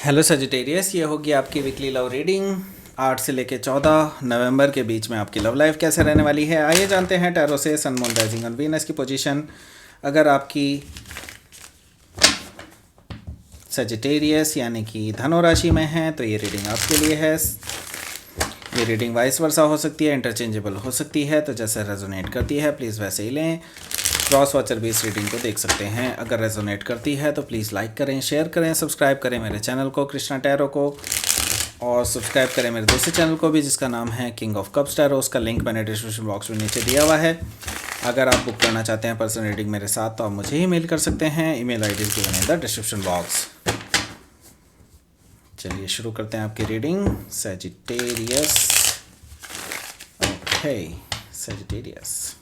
Hello Sagittarius, ये होगी आपकी वीकली लव रीडिंग 8 से लेकर 14 नवंबर के बीच में आपकी लव लाइफ कैसे रहने वाली है। आइए जानते हैं टैरो से सन मून राइजिंग और वीनस की पोजीशन। अगर आपकी सजिटेरियस यानी कि धनु राशि में है तो ये रीडिंग आपके लिए है। ये रीडिंग वाइस वर्सा हो सकती है, इंटरचेंजेबल हो सकती है, तो जैसे रेजोनेट करती है प्लीज़ वैसे ही लें। क्रॉस वॉचर भी इस रीडिंग को देख सकते हैं। अगर रेजोनेट करती है तो प्लीज़ लाइक करें, शेयर करें, सब्सक्राइब करें मेरे चैनल को कृष्णा टैरो को, और सब्सक्राइब करें मेरे दूसरे चैनल को भी जिसका नाम है किंग ऑफ कप्स टैरो। उसका लिंक मैंने डिस्क्रिप्शन बॉक्स में नीचे दिया हुआ है। अगर आप बुक करना चाहते हैं पर्सनल रीडिंग मेरे साथ तो आप मुझे ही मेल कर सकते हैं। Email I D given in the description box. चलिए शुरू करते हैं आपकी reading. Sagittarius, okay Sagittarius.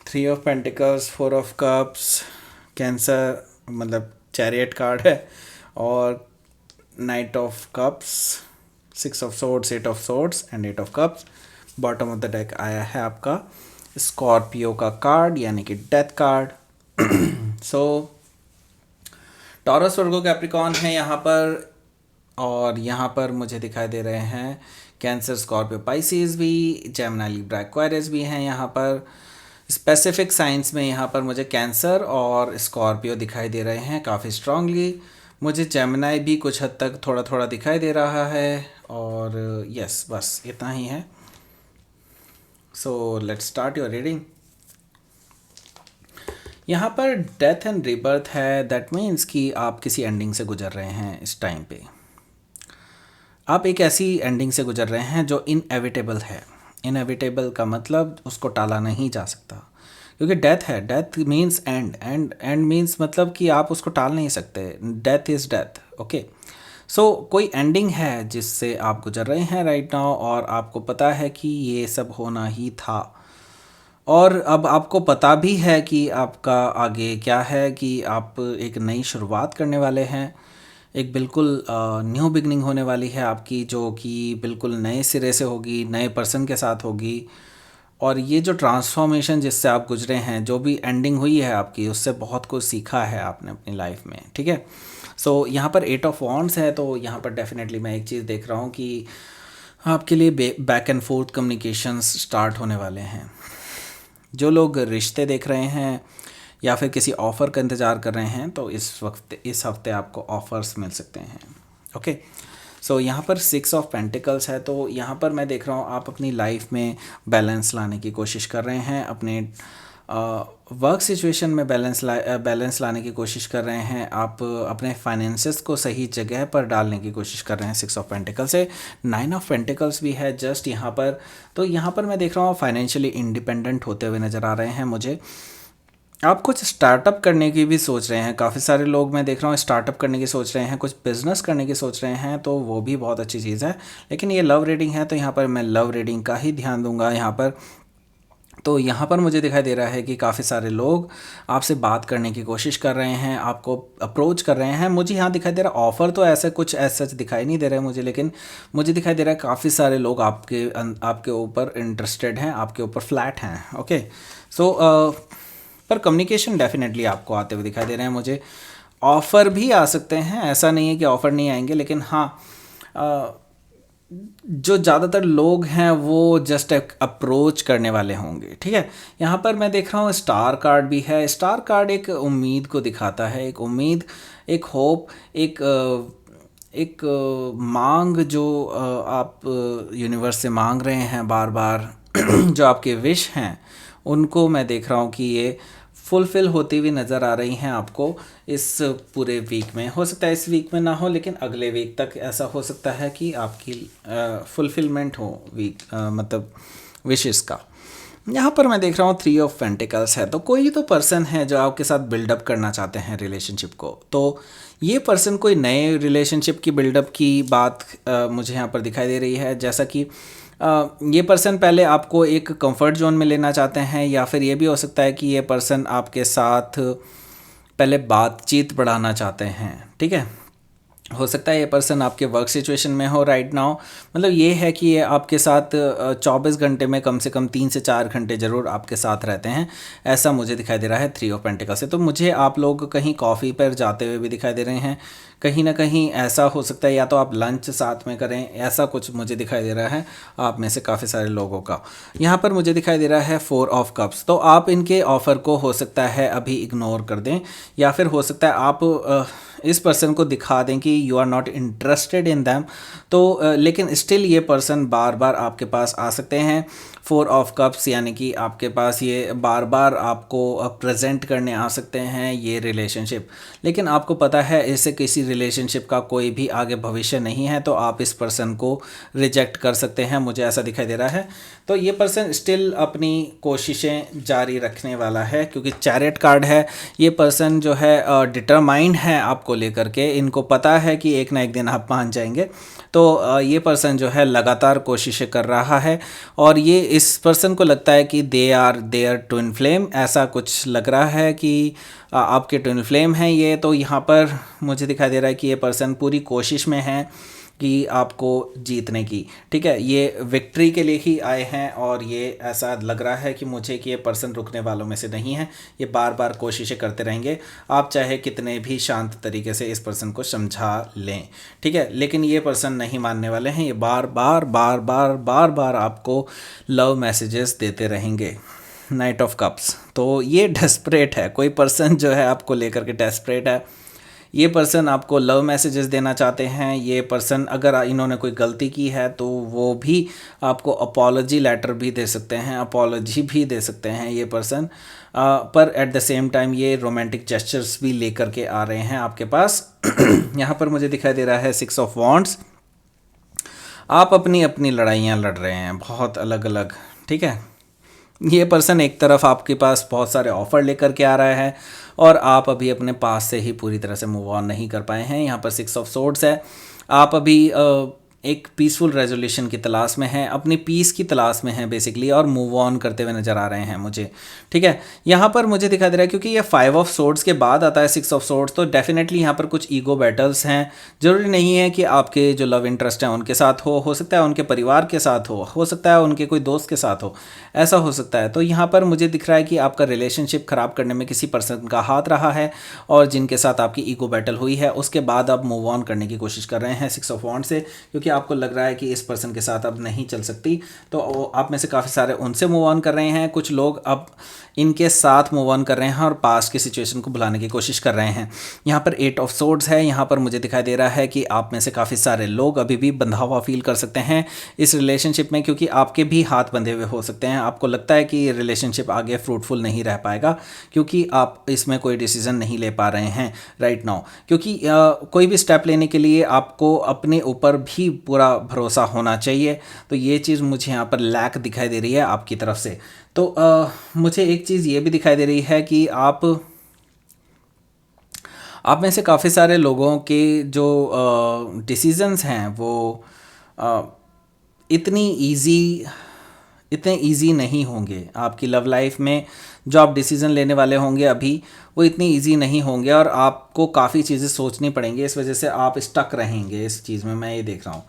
3 of pentacles, 4 of cups, cancer मतलब चैरियट कार्ड है, और night of cups, 6 of swords, 8 of swords and 8 of cups. Bottom of the deck आया है आपका स्कॉर्पियो का कार्ड यानी कि डेथ कार्ड। सो टॉरस, वर्गो, कैप्रिकॉर्न है यहाँ पर, और यहाँ पर मुझे दिखाई दे रहे हैं कैंसर, स्कॉर्पियो, पाइसिस भी, जेमिनी, लिब्रा, एक्वेरियस भी हैं यहाँ पर। स्पेसिफिक साइंस में यहाँ पर मुझे कैंसर और स्कॉर्पियो दिखाई दे रहे हैं काफ़ी स्ट्रांगली। मुझे जेमिनी भी कुछ हद तक थोड़ा थोड़ा दिखाई दे रहा है, और यस बस इतना ही है। So let's start your reading. यहाँ पर डेथ एंड रीबर्थ है। दैट मीन्स कि आप किसी एंडिंग से गुजर रहे हैं। इस टाइम पे आप एक ऐसी एंडिंग से गुजर रहे हैं जो इनएविटेबल है। इनएविटेबल का मतलब उसको टाला नहीं जा सकता, क्योंकि डेथ है। Death means end, end means मतलब कि आप उसको टाल नहीं सकते। Death is death, okay. So कोई एंडिंग है जिससे आप गुजर रहे हैं राइट नाउ, और आपको पता है कि ये सब होना ही था, और अब आपको पता भी है कि आपका आगे क्या है, कि आप एक नई शुरुआत करने वाले हैं। एक बिल्कुल न्यू बिगनिंग होने वाली है आपकी, जो कि बिल्कुल नए सिरे से होगी, नए पर्सन के साथ होगी। और ये जो ट्रांसफॉर्मेशन जिससे आप गुजरे हैं, जो भी एंडिंग हुई है आपकी, उससे बहुत कुछ सीखा है आपने अपनी लाइफ में, ठीक है। सो यहाँ पर 8 ऑफ वॉन्ड्स है, तो यहाँ पर डेफिनेटली मैं एक चीज़ देख रहा हूँ कि आपके लिए back and fourth communications start होने वाले हैं। जो लोग रिश्ते देख रहे हैं या फिर किसी ऑफ़र का इंतज़ार कर रहे हैं, तो इस हफ्ते आपको ऑफ़र्स मिल सकते हैं, ओके। सो यहाँ पर 6 ऑफ पेंटिकल्स है, तो यहाँ पर मैं देख रहा हूँ आप अपनी लाइफ में बैलेंस लाने की कोशिश कर रहे हैं। अपने वर्क सिचुएशन में बैलेंस लाने की कोशिश कर रहे हैं। आप अपने फाइनेंसेस को सही जगह पर डालने की कोशिश कर रहे हैं 6 ऑफ पेंटिकल से। 9 ऑफ पेंटिकल्स भी है जस्ट यहाँ पर, तो यहाँ पर मैं देख रहा हूँ फाइनेंशियली इंडिपेंडेंट होते हुए नज़र आ रहे हैं मुझे। आप कुछ स्टार्टअप करने की भी सोच रहे हैं। काफ़ी सारे लोग मैं देख रहा हूँ स्टार्टअप करने की सोच रहे हैं, कुछ बिजनेस करने की सोच रहे हैं, तो वो भी बहुत अच्छी चीज़ है। लेकिन ये लव रीडिंग है, तो यहाँ पर मैं लव रीडिंग का ही ध्यान दूंगा यहाँ पर। तो यहाँ पर मुझे दिखाई दे रहा है कि काफ़ी सारे लोग आपसे बात करने की कोशिश कर रहे हैं, आपको अप्रोच कर रहे हैं। मुझे यहाँ दिखाई दे रहा है ऑफ़र तो ऐसे कुछ ऐसा सच दिखाई नहीं दे रहा है मुझे, लेकिन मुझे दिखाई दे रहा है काफ़ी सारे लोग आपके ऊपर इंटरेस्टेड हैं, आपके ऊपर फ्लैट हैं, ओके। सो पर कम्युनिकेशन डेफिनेटली आपको आते हुए दिखाई दे रहे हैं मुझे। ऑफ़र भी आ सकते हैं, ऐसा नहीं है कि ऑफ़र नहीं आएंगे, लेकिन हाँ जो ज़्यादातर लोग हैं वो जस्ट एक अप्रोच करने वाले होंगे, ठीक है। यहाँ पर मैं देख रहा हूँ स्टार कार्ड भी है। स्टार कार्ड एक उम्मीद को दिखाता है, एक उम्मीद, एक होप, एक मांग जो आप यूनिवर्स से मांग रहे हैं बार बार। जो आपके विश हैं उनको मैं देख रहा हूँ कि ये फुलफ़िल होती हुई नज़र आ रही हैं आपको इस पूरे वीक में। हो सकता है इस वीक में ना हो, लेकिन अगले वीक तक ऐसा हो सकता है कि आपकी फुलफ़िलमेंट हो वीक मतलब विशेस का। यहाँ पर मैं देख रहा हूँ 3 ऑफ पेंटिकल्स है, तो कोई तो पर्सन है जो आपके साथ बिल्डअप करना चाहते हैं रिलेशनशिप को। तो ये पर्सन कोई नए रिलेशनशिप की बिल्डअप की बात मुझे यहाँ पर दिखाई दे रही है। जैसा कि ये पर्सन पहले आपको एक कंफर्ट जोन में लेना चाहते हैं, या फिर ये भी हो सकता है कि ये पर्सन आपके साथ पहले बातचीत बढ़ाना चाहते हैं। ठीक है, हो सकता है ये पर्सन आपके वर्क सिचुएशन में हो राइट नाउ, मतलब ये है कि ये आपके साथ 24 घंटे में कम से कम 3 से 4 घंटे ज़रूर आपके साथ रहते हैं, ऐसा मुझे दिखाई दे रहा है 3 ऑफ पेंटिकल से। तो मुझे आप लोग कहीं कॉफ़ी पर जाते हुए भी दिखाई दे रहे हैं, कहीं ना कहीं ऐसा हो सकता है, या तो आप लंच साथ में करें, ऐसा कुछ मुझे दिखाई दे रहा है आप में से काफ़ी सारे लोगों का। यहाँ पर मुझे दिखाई दे रहा है 4 ऑफ कप्स, तो आप इनके ऑफ़र को हो सकता है अभी इग्नोर कर दें, या फिर हो सकता है आप इस पर्सन को दिखा दें कि you are not interested in them. तो लेकिन स्टिल ये पर्सन बार बार आपके पास आ सकते हैं। 4 ऑफ कप्स यानी कि आपके पास ये बार बार आपको प्रेजेंट करने आ सकते हैं ये रिलेशनशिप, लेकिन आपको पता है इससे किसी रिलेशनशिप का कोई भी आगे भविष्य नहीं है, तो आप इस पर्सन को रिजेक्ट कर सकते हैं, मुझे ऐसा दिखाई दे रहा है। तो ये पर्सन स्टिल अपनी कोशिशें जारी रखने वाला है, क्योंकि चैरियट कार्ड है। ये पर्सन जो है डिटरमाइंड है आपको लेकर के, इनको पता है कि एक ना एक दिन आप मान जाएंगे। तो ये पर्सन जो है लगातार कोशिशें कर रहा है, और ये इस पर्सन को लगता है कि they are their twin flame, ऐसा कुछ लग रहा है कि आपके ट्विन फ्लेम हैं ये। तो यहाँ पर मुझे दिखाई दे रहा है कि ये पर्सन पूरी कोशिश में है कि आपको जीतने की। ठीक है, ये विक्ट्री के लिए ही आए हैं, और ये ऐसा लग रहा है कि मुझे कि ये पर्सन रुकने वालों में से नहीं है, ये बार बार कोशिशें करते रहेंगे, आप चाहे कितने भी शांत तरीके से इस पर्सन को समझा लें। ठीक है, लेकिन ये पर्सन नहीं मानने वाले हैं, ये बार बार बार बार बार बार आपको लव मैसेजेस देते रहेंगे। नाइट ऑफ कप्स, तो ये डेस्परेट है, कोई पर्सन जो है आपको लेकर के डेस्परेट है। ये पर्सन आपको लव मैसेजेस देना चाहते हैं। ये पर्सन अगर इन्होंने कोई गलती की है तो वो भी आपको अपॉलॉजी लेटर भी दे सकते हैं, अपॉलॉजी भी दे सकते हैं ये पर्सन, पर एट द सेम टाइम ये रोमांटिक जेस्चर्स भी लेकर के आ रहे हैं आपके पास। यहाँ पर मुझे दिखाई दे रहा है 6 ऑफ वॉन्ड्स। आप अपनी अपनी लड़ाइयाँ लड़ रहे हैं बहुत अलग अलग। ठीक है, ये पर्सन एक तरफ आपके पास बहुत सारे ऑफ़र लेकर के आ रहा है, और आप अभी अपने पास से ही पूरी तरह से मूव ऑन नहीं कर पाए हैं। यहाँ पर 6 ऑफ सोर्ड्स है, आप अभी एक पीसफुल रेजोल्यूशन की तलाश में हैं, अपनी पीस की तलाश में हैं बेसिकली, और मूव ऑन करते हुए नज़र आ रहे हैं मुझे। ठीक है, यहाँ पर मुझे दिखाई दे रहा है क्योंकि ये 5 ऑफ सोर्ड्स के बाद आता है 6 ऑफ सोर्ड्स, तो डेफिनेटली यहाँ पर कुछ ईगो बैटल्स हैं। ज़रूरी नहीं है कि आपके जो लव इंटरेस्ट हैं उनके साथ हो सकता है उनके परिवार के साथ हो सकता है उनके कोई दोस्त के साथ हो, ऐसा हो सकता है। तो यहाँ पर मुझे दिख रहा है कि आपका रिलेशनशिप ख़राब करने में किसी पर्सन का हाथ रहा है, और जिनके साथ आपकी ईगो बैटल हुई है उसके बाद आप मूव ऑन करने की कोशिश कर रहे हैं 6 ऑफ वॉन्ड से, क्योंकि आपको लग रहा है कि इस पर्सन के साथ अब नहीं चल सकती। तो आप में से काफ़ी सारे उनसे मूव ऑन कर रहे हैं, कुछ लोग अब इनके साथ मूव ऑन कर रहे हैं और पास्ट की सिचुएशन को भुलाने की कोशिश कर रहे हैं। यहाँ पर 8 ऑफ सोर्ड्स है, यहाँ पर मुझे दिखाई दे रहा है कि आप में से काफ़ी सारे लोग अभी भी बंधा हुआ फील कर सकते हैं इस रिलेशनशिप में, क्योंकि आपके भी हाथ बंधे हुए हो सकते हैं। आपको लगता है कि ये रिलेशनशिप आगे फ्रूटफुल नहीं रह पाएगा, क्योंकि आप इसमें कोई डिसीजन नहीं ले पा रहे हैं राइट नाउ, क्योंकि कोई भी स्टेप लेने के लिए आपको अपने ऊपर भी पूरा भरोसा होना चाहिए। तो ये चीज़ मुझे यहाँ पर लैक दिखाई दे रही है आपकी तरफ से। तो मुझे एक चीज़ ये भी दिखाई दे रही है कि आप में से काफ़ी सारे लोगों के जो डिसीजंस हैं वो इतने इजी नहीं होंगे आपकी लव लाइफ में। जो आप डिसीज़न लेने वाले होंगे अभी वो इतनी इजी नहीं होंगे, और आपको काफ़ी चीज़ें सोचनी पड़ेंगी, इस वजह से आप स्टक रहेंगे इस चीज़ में, मैं ये देख रहा हूँ।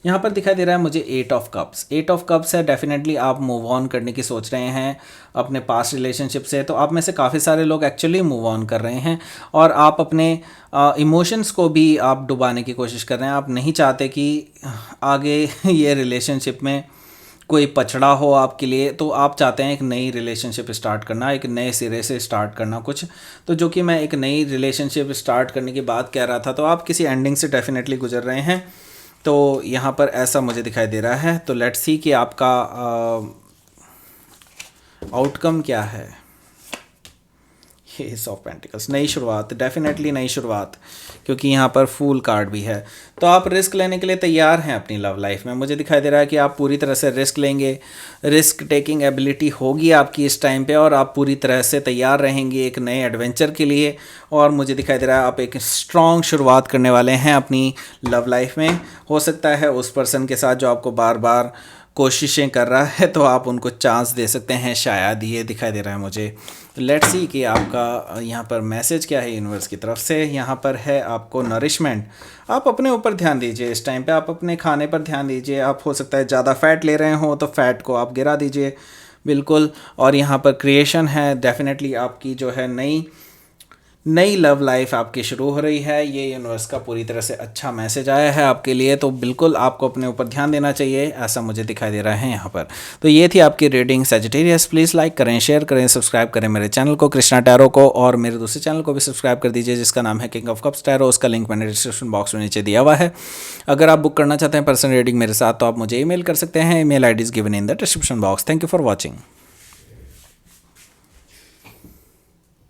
यहाँ पर दिखाई दे रहा है मुझे 8 ऑफ कप्स। 8 ऑफ कप्स है, डेफिनेटली आप मूव ऑन करने की सोच रहे हैं अपने पास्ट रिलेशनशिप से। तो आप में से काफ़ी सारे लोग एक्चुअली मूव ऑन कर रहे हैं, और आप अपने इमोशंस को भी आप डुबाने की कोशिश कर रहे हैं। आप नहीं चाहते कि आगे ये रिलेशनशिप में कोई पछड़ा हो आपके लिए, तो आप चाहते हैं एक नई रिलेशनशिप स्टार्ट करना, एक नए सिरे से स्टार्ट करना कुछ। तो जो कि मैं एक नई रिलेशनशिप स्टार्ट करने की बात कह रहा था, तो आप किसी एंडिंग से डेफिनेटली गुजर रहे हैं। तो यहाँ पर ऐसा मुझे दिखाई दे रहा है। तो लेट्स सी कि आपका आउटकम क्या है। ये एस ऑफ पेंटिकल्स, नई शुरुआत, डेफिनेटली नई शुरुआत, क्योंकि यहाँ पर फूल कार्ड भी है। तो आप रिस्क लेने के लिए तैयार हैं अपनी लव लाइफ में। मुझे दिखाई दे रहा है कि आप पूरी तरह से रिस्क लेंगे, रिस्क टेकिंग एबिलिटी होगी आपकी इस टाइम पे, और आप पूरी तरह से तैयार रहेंगे एक नए एडवेंचर के लिए। और मुझे दिखाई दे रहा है आप एक स्ट्रॉन्ग शुरुआत करने वाले हैं अपनी लव लाइफ में। हो सकता है उस पर्सन के साथ जो आपको बार बार कोशिशें कर रहा है, तो आप उनको चांस दे सकते हैं, शायद ये दिखाई दे रहा है मुझे। लेट्स सी कि आपका यहाँ पर मैसेज क्या है यूनिवर्स की तरफ से। यहाँ पर है आपको नरिशमेंट। आप अपने ऊपर ध्यान दीजिए इस टाइम पे, आप अपने खाने पर ध्यान दीजिए। आप हो सकता है ज़्यादा फैट ले रहे हो तो फैट को आप गिरा दीजिए, बिल्कुल। और यहाँ पर क्रिएशन है, डेफिनेटली आपकी जो है नई लव लाइफ आपकी शुरू हो रही है। ये यूनिवर्स का पूरी तरह से अच्छा मैसेज आया है आपके लिए, तो बिल्कुल आपको अपने ऊपर ध्यान देना चाहिए, ऐसा मुझे दिखाई दे रहा है यहाँ पर। तो ये थी आपकी रीडिंग सजिटेरियस। प्लीज़ लाइक करें, शेयर करें, सब्सक्राइब करें मेरे चैनल को कृष्णा टैरो को, और मेरे दूसरे चैनल को भी सब्सक्राइब कर दीजिए जिसका नाम है किंग ऑफ कप्स टैरो। उसका लिंक मैंने डिस्क्रिप्शन बॉक्स में नीचे दिया हुआ है। अगर आप बुक करना चाहते हैं पर्सनल रीडिंग मेरे साथ, तो आप मुझे ईमेल कर सकते हैं। Email ID is given in the description box. Thank you for watching.